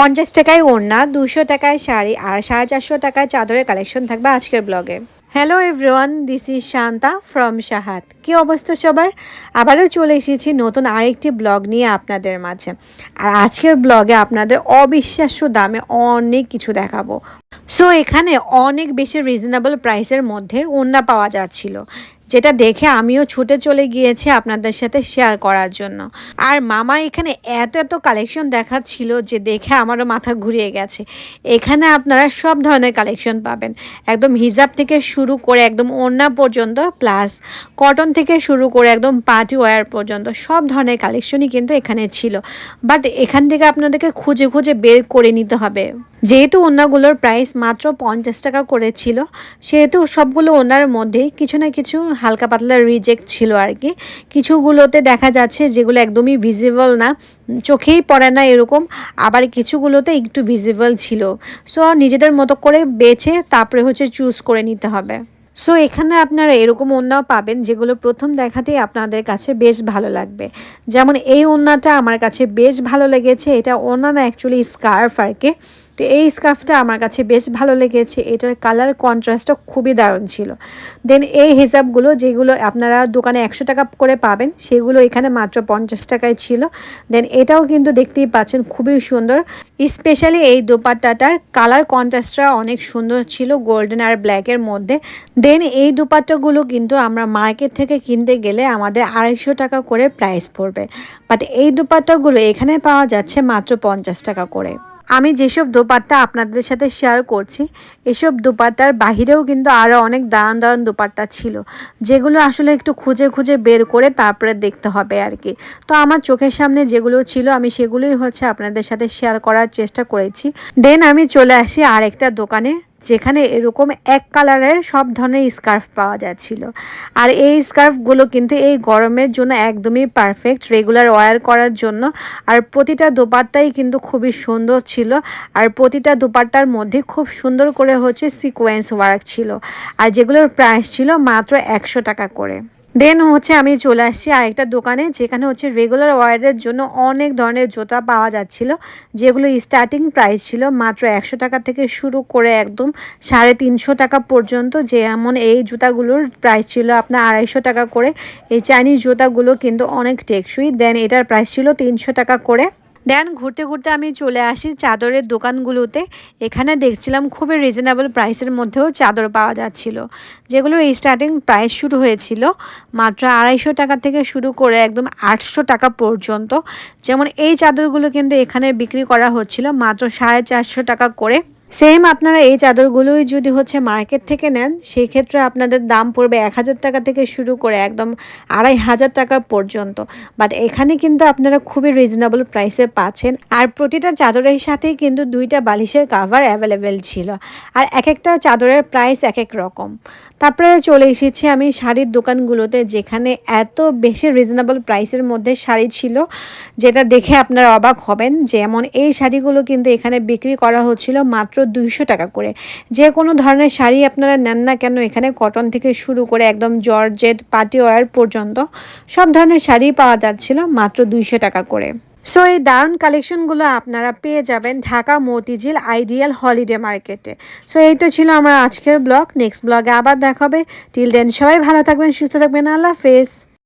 50 টাকায় ওড়না, 200 টাকায় শাড়ি আর 450 টাকায় চাদরের কালেকশন থাকবে আজকের ব্লগে। Hello everyone, this is Shanta from শাহাদ। কী অবস্থা সবার? আবারও চলে এসেছি নতুন আরেকটি ব্লগ নিয়ে আপনাদের মাঝে। আর আজকের ব্লগে আপনাদের অবিশ্বাস্য দামে অনেক কিছু দেখাবো। সো এখানে অনেক বেশি রিজনেবল প্রাইসের মধ্যে ওড়না পাওয়া যাচ্ছিল, যেটা দেখে আমিও ছুটে চলে গিয়েছি আপনাদের সাথে শেয়ার করার জন্য। আর মামা এখানে এত এত কালেকশন দেখাচ্ছিল যে দেখে আমারও মাথা ঘুরিয়ে গেছে। এখানে আপনারা সব ধরনের কালেকশন পাবেন, একদম হিজাব থেকে শুরু করে একদম ওড়না পর্যন্ত, প্লাস কটন থেকে শুরু করে একদম পার্টি ওয়্যার পর্যন্ত সব ধরনের কালেকশনই কিন্তু এখানে ছিল। বাট এখান থেকে আপনাদেরকে খুঁজে খুঁজে বের করে নিতে হবে। যেহেতু ওড়নাগুলোর প্রাইস মাত্র 50 টাকা করে ছিল, সেহেতু সবগুলো ওড়নার মধ্যেই কিছু না কিছু হালকা পাতলা রিজেক্ট ছিল আর কি। কিছুগুলোতে দেখা যাচ্ছে যেগুলো একদমই ভিজিবল না, চোখেই পড়ে না এরকম, আবার কিছুগুলোতে একটু ভিজিবল ছিল। সো নিজেদের মতো করে বেছে তারপরে চুজ করে নিতে হবে। সো এখানে আপনারা এরকম ওড়নাও পাবেন যেগুলো প্রথম দেখাতেই আপনাদের কাছে বেশ ভালো লাগবে। যেমন এই ওড়নাটা আমার কাছে বেশ ভালো লেগেছে। এটা ওড়না না, অ্যাকচুয়ালি স্কার্ফ আর কি। তো এই স্কার্ফটা আমার কাছে বেশ ভালো লেগেছে, এটার কালার কন্ট্রাস্টটা খুবই দারুণ ছিল। দেন এই হিজাবগুলো যেগুলো আপনারা দোকানে 100 টাকা করে পাবেন, সেগুলো এখানে মাত্র 50 টাকায় ছিল। দেন এটাও কিন্তু দেখতেই পাচ্ছেন খুবই সুন্দর, স্পেশালি এই দোপাট্টাটার কালার কন্ট্রাস্টটা অনেক সুন্দর ছিল, গোল্ডেন আর ব্ল্যাকের মধ্যে। দেন এই দোপাট্টাগুলো কিন্তু আমরা মার্কেট থেকে কিনতে গেলে আমাদের 250 টাকা করে প্রাইস পড়বে, বাট এই দোপাট্টাগুলো এখানে পাওয়া যাচ্ছে মাত্র 50 টাকা করে। আমি যেসব দোপাট্টা আপনাদের সাথে শেয়ার করছি, এসব দোপাট্টার বাহিরেও কিন্তু আরও অনেক দারুণ দারুণ দোপাট্টা ছিল, যেগুলো আসলে একটু খুঁজে খুঁজে বের করে তারপরে দেখতে হবে আর কি। তো আমার চোখের সামনে যেগুলো ছিল আমি সেগুলোই আপনাদের সাথে শেয়ার করার চেষ্টা করেছি। দেন আমি চলে আসি আরেকটা দোকানে, যেখানে এরকম এক কালারের সব ধরনের স্কার্ফ পাওয়া যাচ্ছিল। আর এই স্কার্ফগুলো কিন্তু এই গরমের জন্য একদমই পারফেক্ট, রেগুলার ওয়্যার করার জন্য। আর প্রতিটা দোপাট্টাই কিন্তু খুবই সুন্দর ছিল, আর প্রতিটা দোপাট্টার মধ্যে খুব সুন্দর করে সিকোয়েন্স ওয়ার্ক ছিল, আর যেগুলোর প্রাইস ছিল মাত্র 100 টাকা করে। দেন আমি চলে আসছি আরেকটা দোকানে, যেখানে রেগুলার ওয়্যারের জন্য অনেক ধরনের জুতা পাওয়া যাচ্ছিল, যেগুলো স্টার্টিং প্রাইস ছিল মাত্র 100 টাকা থেকে শুরু করে একদম 350 টাকা পর্যন্ত। যেমন এই জুতাগুলোর প্রাইস ছিল আপনার 250 টাকা করে। এই চাইনিজ জুতাগুলো কিন্তু অনেক টেকসই। দেন এটার প্রাইস ছিল 300 টাকা করে। দেন ঘুরতে ঘুরতে আমি চলে আসি চাদরের দোকানগুলোতে। এখানে দেখছিলাম খুবই রিজনেবল প্রাইসের মধ্যেও চাদর পাওয়া যাচ্ছিল, যেগুলোর স্টার্টিং প্রাইস শুরু হয়েছিল মাত্র 250 টাকা থেকে শুরু করে একদম 800 টাকা পর্যন্ত। যেমন এই চাদরগুলো কিন্তু এখানে বিক্রি করা হচ্ছিল মাত্র 450 টাকা করে। সেম আপনারা এই চাদরগুলোই যদি মার্কেট থেকে নেন, সেই ক্ষেত্রে আপনাদের দাম পড়বে 1000 টাকা থেকে শুরু করে একদম 2500 টাকা পর্যন্ত। বাট এখানে কিন্তু আপনারা খুবই রিজনেবল প্রাইসে পাচ্ছেন। আর প্রতিটা চাদরের সাথেই কিন্তু 2টা বালিশের কাভার অ্যাভেলেবেল ছিল, আর এক একটা চাদরের প্রাইস এক এক রকম। তারপরে চলে এসেছি আমি শাড়ির দোকানগুলোতে, যেখানে এত বেশি রিজনেবল প্রাইসের মধ্যে শাড়ি ছিল, যেটা দেখে আপনারা অবাক হবেন। যেমন এই শাড়িগুলো কিন্তু এখানে বিক্রি করা হচ্ছিল মাত্র 200 টাকা করে। যে কোনো ধরনের শাড়ি আপনারা নেন না কেন, এখানে কটন থেকে শুরু করে একদম জর্জেট, পার্টি ওয়্যার পর্যন্ত সব ধরনের শাড়ি পাওয়া যাচ্ছিল মাত্র 200 টাকা করে। সো এই দারুণ কালেকশনগুলো আপনারা পেয়ে যাবেন ঢাকা মতিঝিল আইডিয়াল হলিডে মার্কেটে। সো এই তো ছিল আমার আজকের ব্লগ। নেক্সট ব্লগে আবার দেখা হবে। টিল দেন সবাই ভালো থাকবেন, সুস্থ থাকবেন। আল্লাহ হাফেজ।